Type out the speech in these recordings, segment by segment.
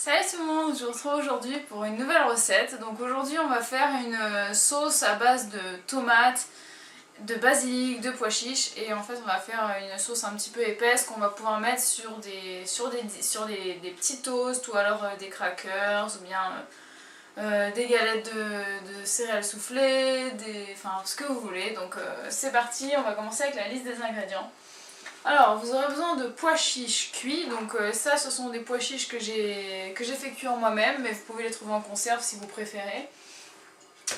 Salut tout le monde, je vous retrouve aujourd'hui pour une nouvelle recette. Donc aujourd'hui on va faire une sauce à base de tomates, de basilic, de pois chiches et en fait on va faire une sauce un petit peu épaisse qu'on va pouvoir mettre sur des petits toasts ou alors des crackers ou bien des galettes de céréales soufflées, enfin ce que vous voulez. Donc c'est parti, on va commencer avec la liste des ingrédients. Alors, vous aurez besoin de pois chiches cuits, donc ça ce sont des pois chiches que j'ai fait cuire moi-même, mais vous pouvez les trouver en conserve si vous préférez.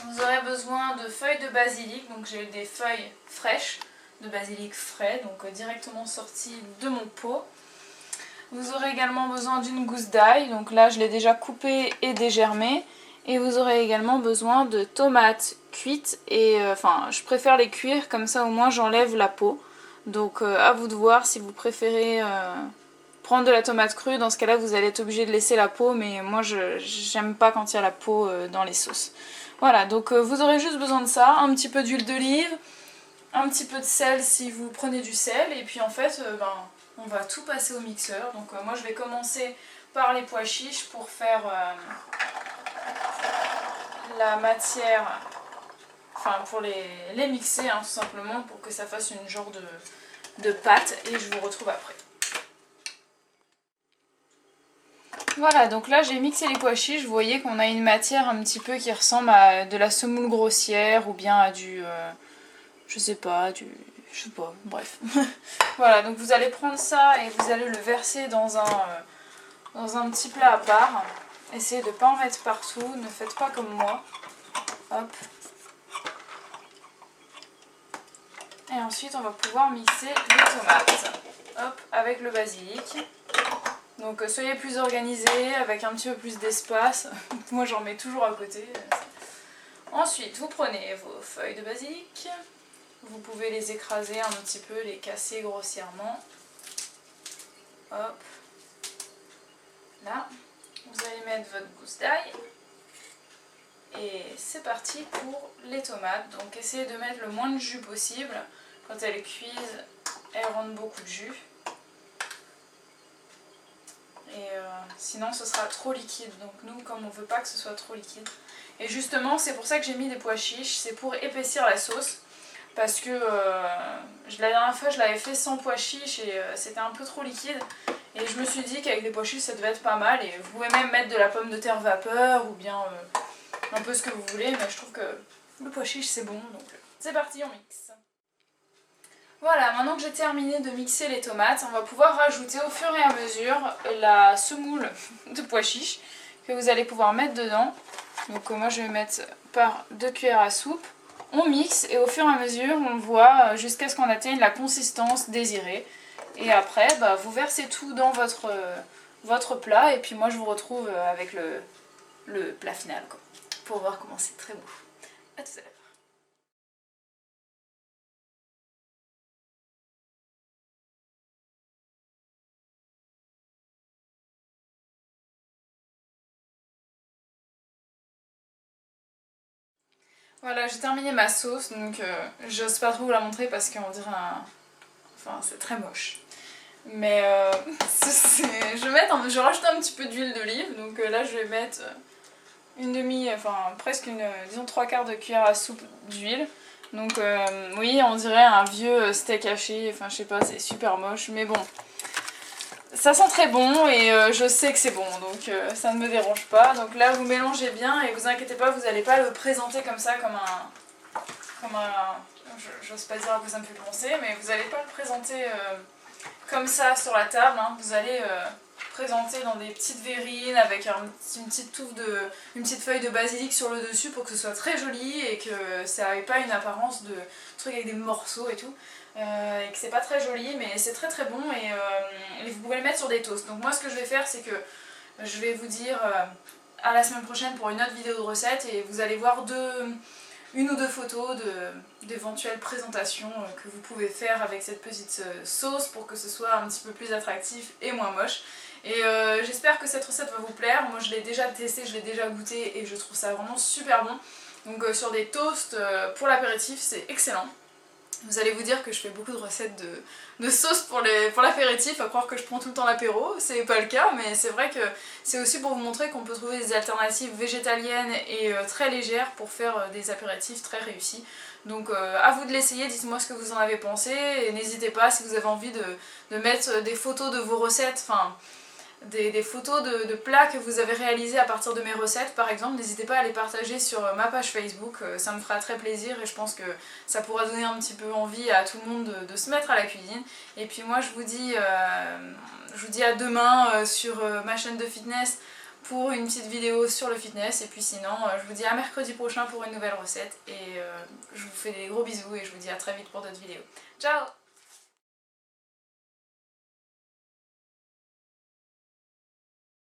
Vous aurez besoin de feuilles de basilic, donc j'ai des feuilles fraîches de basilic frais, donc directement sorties de mon pot. Vous aurez également besoin d'une gousse d'ail, donc là je l'ai déjà coupée et dégermée. Et vous aurez également besoin de tomates cuites, et enfin je préfère les cuire, comme ça au moins j'enlève la peau. Donc à vous de voir si vous préférez prendre de la tomate crue. Dans ce cas là vous allez être obligé de laisser la peau, mais moi j'aime pas quand il y a la peau dans les sauces. Voilà, donc vous aurez juste besoin de ça, un petit peu d'huile d'olive, un petit peu de sel si vous prenez du sel, et puis en fait on va tout passer au mixeur. Donc moi je vais commencer par les pois chiches pour faire la matière, enfin pour les mixer tout simplement, pour que ça fasse une genre de pâte, et je vous retrouve après. Voilà, donc là j'ai mixé les pois chiches, vous voyez qu'on a une matière un petit peu qui ressemble à de la semoule grossière ou bien à du, je sais pas, bref. Voilà, donc vous allez prendre ça et vous allez le verser dans un petit plat à part. Essayez de ne pas en mettre partout, ne faites pas comme moi. Hop. Et ensuite on va pouvoir mixer les tomates, hop, avec le basilic. Donc soyez plus organisés, avec un petit peu plus d'espace. Moi j'en mets toujours à côté. Ensuite vous prenez vos feuilles de basilic. Vous pouvez les écraser un petit peu, les casser grossièrement. Hop. Là. Vous allez mettre votre gousse d'ail. Et c'est parti pour les tomates. Donc essayez de mettre le moins de jus possible. Quand elles cuisent, elles rendent beaucoup de jus. Et sinon ce sera trop liquide. Donc nous, comme on ne veut pas que ce soit trop liquide. Et justement c'est pour ça que j'ai mis des pois chiches. C'est pour épaissir la sauce. Parce que la dernière fois je l'avais fait sans pois chiches et c'était un peu trop liquide. Et je me suis dit qu'avec les pois chiches ça devait être pas mal. Et vous pouvez même mettre de la pomme de terre vapeur ou bien un peu ce que vous voulez. Mais je trouve que le pois chiche c'est bon. Donc c'est parti, on mixe. Voilà, maintenant que j'ai terminé de mixer les tomates, on va pouvoir rajouter au fur et à mesure la semoule de pois chiches que vous allez pouvoir mettre dedans. Donc moi je vais mettre par 2 cuillères à soupe. On mixe et au fur et à mesure on voit jusqu'à ce qu'on atteigne la consistance désirée. Et après vous versez tout dans votre plat, et puis moi je vous retrouve avec le plat final quoi, pour voir comment c'est très beau. A tout à l'heure. Voilà, j'ai terminé ma sauce, donc j'ose pas trop vous la montrer parce qu'on dirait enfin c'est très moche. Mais je vais rajouter un petit peu d'huile d'olive, donc là je vais mettre presque disons 3/4 de cuillère à soupe d'huile. Donc oui, on dirait un vieux steak haché, enfin je sais pas, c'est super moche, mais bon. Ça sent très bon et je sais que c'est bon, donc ça ne me dérange pas. Donc là vous mélangez bien et vous inquiétez pas, vous n'allez pas le présenter comme ça, j'ose pas dire à quoi ça me fait penser, mais vous n'allez pas le présenter comme ça sur la table, hein. Vous allez présenter dans des petites verrines avec une petite feuille de basilic sur le dessus pour que ce soit très joli et que ça n'ait pas une apparence de truc avec des morceaux et tout. Et que c'est pas très joli, mais c'est très très bon, et vous pouvez le mettre sur des toasts. Donc moi ce que je vais faire, c'est que je vais vous dire à la semaine prochaine pour une autre vidéo de recette, et vous allez voir une ou deux photos d'éventuelles présentations que vous pouvez faire avec cette petite sauce pour que ce soit un petit peu plus attractif et moins moche. Et j'espère que cette recette va vous plaire. Moi je l'ai déjà testé, je l'ai déjà goûté et je trouve ça vraiment super bon. Donc sur des toasts pour l'apéritif c'est excellent. Vous allez vous dire que je fais beaucoup de recettes de sauces pour l'apéritif, à croire que je prends tout le temps l'apéro, c'est pas le cas, mais c'est vrai que c'est aussi pour vous montrer qu'on peut trouver des alternatives végétaliennes et très légères pour faire des apéritifs très réussis. Donc à vous de l'essayer, dites-moi ce que vous en avez pensé, et n'hésitez pas si vous avez envie de mettre des photos de vos recettes, enfin des photos de plats que vous avez réalisés à partir de mes recettes par exemple, n'hésitez pas à les partager sur ma page Facebook, ça me fera très plaisir et je pense que ça pourra donner un petit peu envie à tout le monde de se mettre à la cuisine. Et puis moi je vous dis à demain sur ma chaîne de fitness pour une petite vidéo sur le fitness, et puis sinon je vous dis à mercredi prochain pour une nouvelle recette, et je vous fais des gros bisous et je vous dis à très vite pour d'autres vidéos. Ciao!